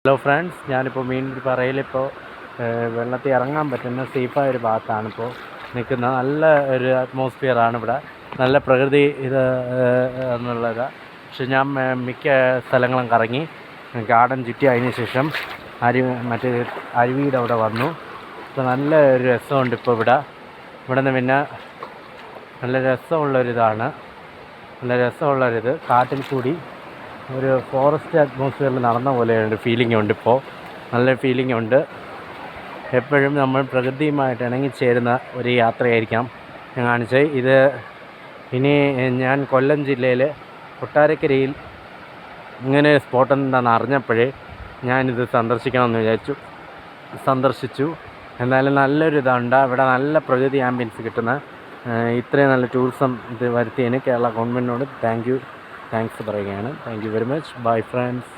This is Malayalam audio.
ഹലോ ഫ്രണ്ട്സ്, ഞാനിപ്പോൾ മീൻപിടിപ്പാറയിലിപ്പോൾ വെള്ളത്തിൽ ഇറങ്ങാൻ പറ്റുന്ന സേഫായൊരു ഭാഗത്താണിപ്പോൾ നിൽക്കുന്നത്. നല്ല ഒരു അറ്റ്മോസ്ഫിയറാണ് ഇവിടെ, നല്ല പ്രകൃതി എന്നുള്ളത്. പക്ഷെ ഞാൻ മിക്ക സ്ഥലങ്ങളും കറങ്ങി ഗാർഡൻ ചുറ്റി അതിന് ശേഷം അരുവിയുടെ അവിടെ വന്നു. ഇപ്പോൾ നല്ല ഒരു രസമുണ്ട് ഇപ്പോൾ ഇവിടെ നിന്ന്. പിന്നെ നല്ല രസമുള്ളൊരിത് കാട്ടിൽ കൂടി ഒരു ഫോറസ്റ്റ് അറ്റ്മോസ്ഫിയറിൽ നടന്ന പോലെ ഒരു ഫീലിംഗ് ഉണ്ട്. ഇപ്പോൾ നല്ല ഫീലിംഗ് ഉണ്ട്. എപ്പോഴും നമ്മൾ പ്രകൃതിയുമായിട്ട് ഇണങ്ങിച്ചേരുന്ന ഒരു യാത്രയായിരിക്കാം ഞാൻ കാണിച്ചത്. ഇത് ഇനി ഞാൻ കൊല്ലം ജില്ലയിൽ കൊട്ടാരക്കരയിൽ ഇങ്ങനെ സ്പോട്ട് എന്താണെന്ന് അറിഞ്ഞപ്പോഴേ ഞാനിത് സന്ദർശിക്കണമെന്ന് സന്ദർശിച്ചു. എന്നാലും നല്ലൊരു ഇതുണ്ട് ഇവിടെ, നല്ല പ്രകൃതി ആംബിയൻസ് കിട്ടുന്ന ഇത്രയും നല്ല ടൂറിസം ഇത് വരുത്തിയതിന് കേരള ഗവൺമെൻറ്റിനോട് താങ്ക്സ് പറയുകയാണ്. Thank you very much. Bye friends.